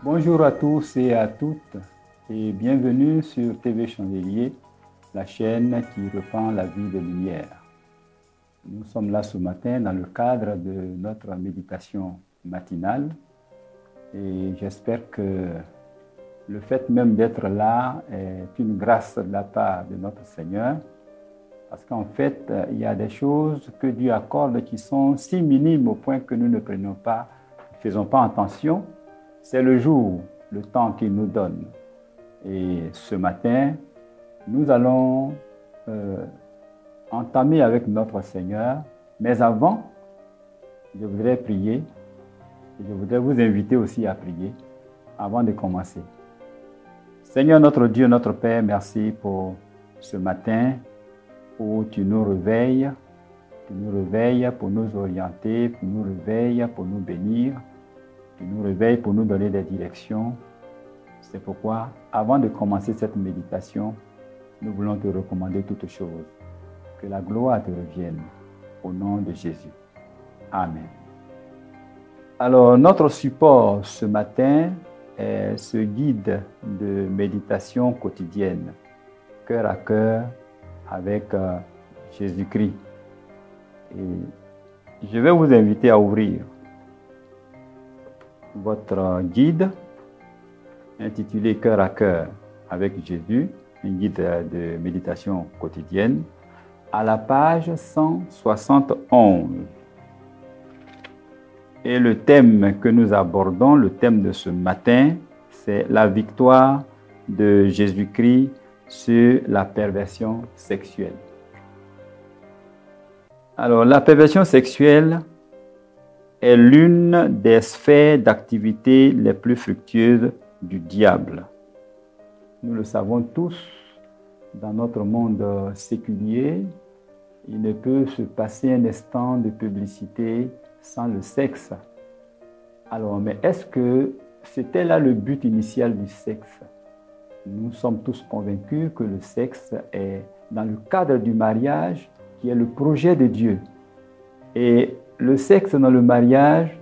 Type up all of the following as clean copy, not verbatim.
Bonjour à tous et à toutes et bienvenue sur TV Chandelier, la chaîne qui reprend la vie de lumière. Nous sommes là ce matin dans le cadre de notre méditation matinale et j'espère que le fait même d'être là est une grâce de la part de notre Seigneur parce qu'en fait, il y a des choses que Dieu accorde qui sont si minimes au point que nous ne faisons pas attention. C'est le jour, le temps qu'il nous donne. Et ce matin, nous allons entamer avec notre Seigneur. Mais avant, je voudrais prier et je voudrais vous inviter aussi à prier avant de commencer. Seigneur notre Dieu, notre Père, merci pour ce matin où tu nous réveilles pour nous orienter, tu nous réveilles pour nous bénir. Tu nous réveilles pour nous donner des directions. C'est pourquoi, avant de commencer cette méditation, nous voulons te recommander toutes choses. Que la gloire te revienne au nom de Jésus. Amen. Alors, notre support ce matin est ce guide de méditation quotidienne, cœur à cœur avec Jésus-Christ. Et je vais vous inviter à ouvrir votre guide intitulé Cœur à cœur avec Jésus, un guide de méditation quotidienne, à la page 171. Et le thème que nous abordons, le thème de ce matin, c'est la victoire de Jésus-Christ sur la perversion sexuelle. Alors, la perversion sexuelle est l'une des sphères d'activité les plus fructueuses du diable. Nous le savons tous, dans notre monde séculier, il ne peut se passer un instant de publicité sans le sexe. Alors, mais est-ce que c'était là le but initial du sexe? Nous sommes tous convaincus que le sexe est dans le cadre du mariage, qui est le projet de Dieu. Et le sexe dans le mariage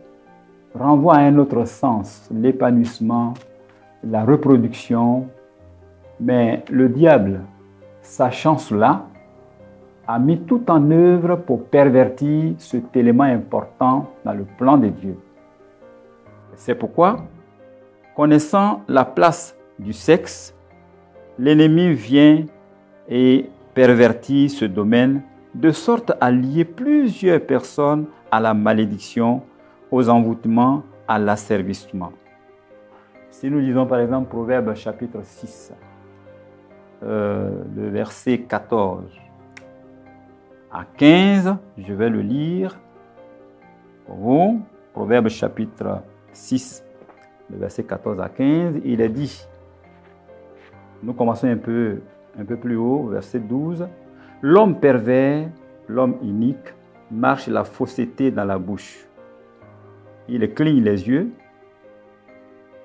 renvoie à un autre sens, l'épanouissement, la reproduction. Mais le diable, sachant cela, a mis tout en œuvre pour pervertir cet élément important dans le plan de Dieu. C'est pourquoi, connaissant la place du sexe, l'ennemi vient et pervertit ce domaine de sorte à lier plusieurs personnes à la malédiction, aux envoûtements, à l'asservissement. Si nous lisons par exemple Proverbe chapitre 6, le verset 14 à 15, je vais le lire pour vous. Proverbe chapitre 6, le verset 14 à 15, il est dit, nous commençons un peu plus haut, verset 12, « L'homme pervers, l'homme inique, marche la fausseté dans la bouche. Il cligne les yeux,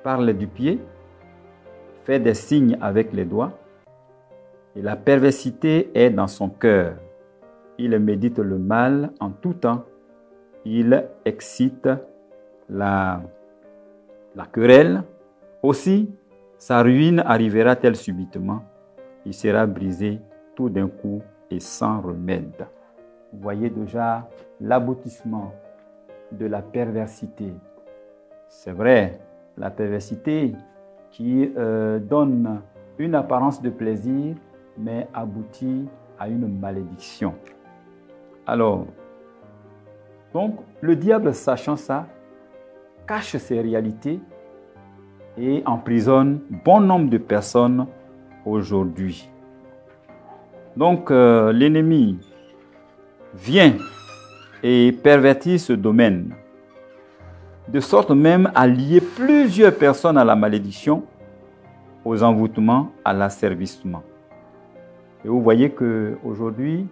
parle du pied, fait des signes avec les doigts, et la perversité est dans son cœur. Il médite le mal en tout temps. Il excite la querelle. Aussi, sa ruine arrivera-t-elle subitement. Il sera brisé tout d'un coup et sans remède. » Vous voyez déjà l'aboutissement de la perversité. C'est vrai, la perversité qui donne une apparence de plaisir, mais aboutit à une malédiction. Alors, donc, le diable, sachant ça, cache ces réalités et emprisonne bon nombre de personnes aujourd'hui. Donc, l'ennemi vient et pervertit ce domaine, de sorte même à lier plusieurs personnes à la malédiction, aux envoûtements, à l'asservissement. Et vous voyez qu'aujourd'hui,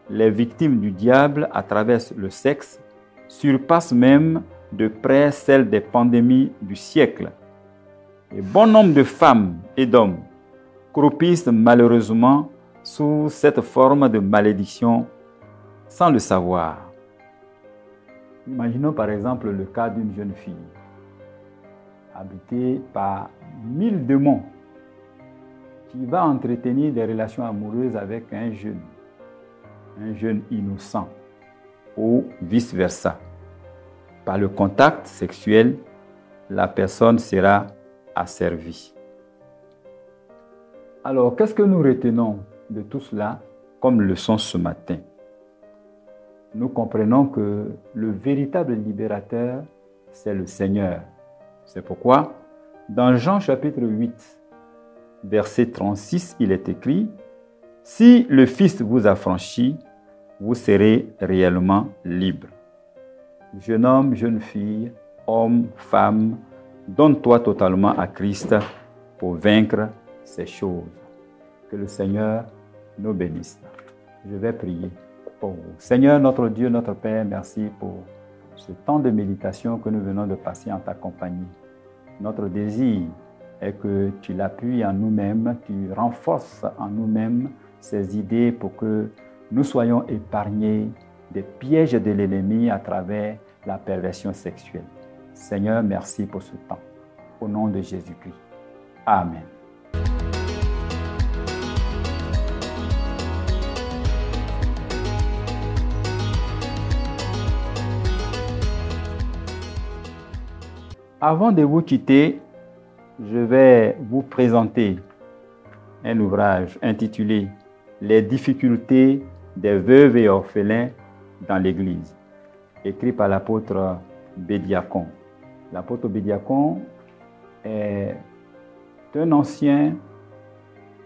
les victimes du diable à travers le sexe surpassent même de près celles des pandémies du siècle. Et bon nombre de femmes et d'hommes croupissent malheureusement sous cette forme de malédiction sans le savoir. Imaginons par exemple le cas d'une jeune fille. habité par 1000 démons, qui va entretenir des relations amoureuses avec un jeune innocent, ou vice-versa. Par le contact sexuel, la personne sera asservie. Alors, qu'est-ce que nous retenons de tout cela comme leçon ce matin? Nous comprenons que le véritable libérateur, c'est le Seigneur. C'est pourquoi, dans Jean chapitre 8, verset 36, il est écrit « Si le Fils vous affranchit, vous serez réellement libre. » Jeune homme, jeune fille, homme, femme, donne-toi totalement à Christ pour vaincre ces choses. Que le Seigneur nous bénisse. Je vais prier pour vous. Seigneur, notre Dieu, notre Père, merci pour ce temps de méditation que nous venons de passer en ta compagnie. Notre désir est que tu l'appuies en nous-mêmes, tu renforces en nous-mêmes ces idées pour que nous soyons épargnés des pièges de l'ennemi à travers la perversion sexuelle. Seigneur, merci pour ce temps. Au nom de Jésus-Christ. Amen. Avant de vous quitter, je vais vous présenter un ouvrage intitulé « Les difficultés des veuves et orphelins dans l'Église », écrit par l'apôtre Bédiakon. L'apôtre Bédiakon est un ancien,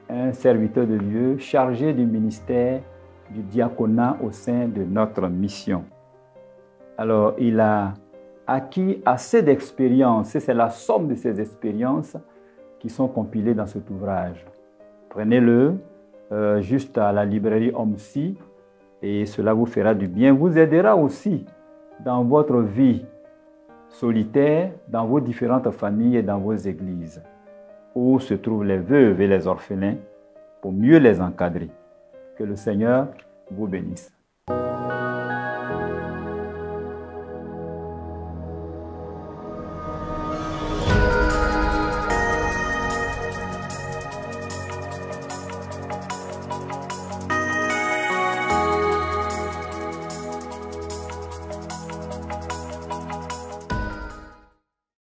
un serviteur de Dieu chargé du ministère du diaconat au sein de notre mission. Alors, il a acquis assez d'expériences, et c'est la somme de ces expériences qui sont compilées dans cet ouvrage. Prenez-le juste à la librairie OMSI et cela vous fera du bien, vous aidera aussi dans votre vie solitaire, dans vos différentes familles et dans vos églises, où se trouvent les veuves et les orphelins, pour mieux les encadrer. Que le Seigneur vous bénisse.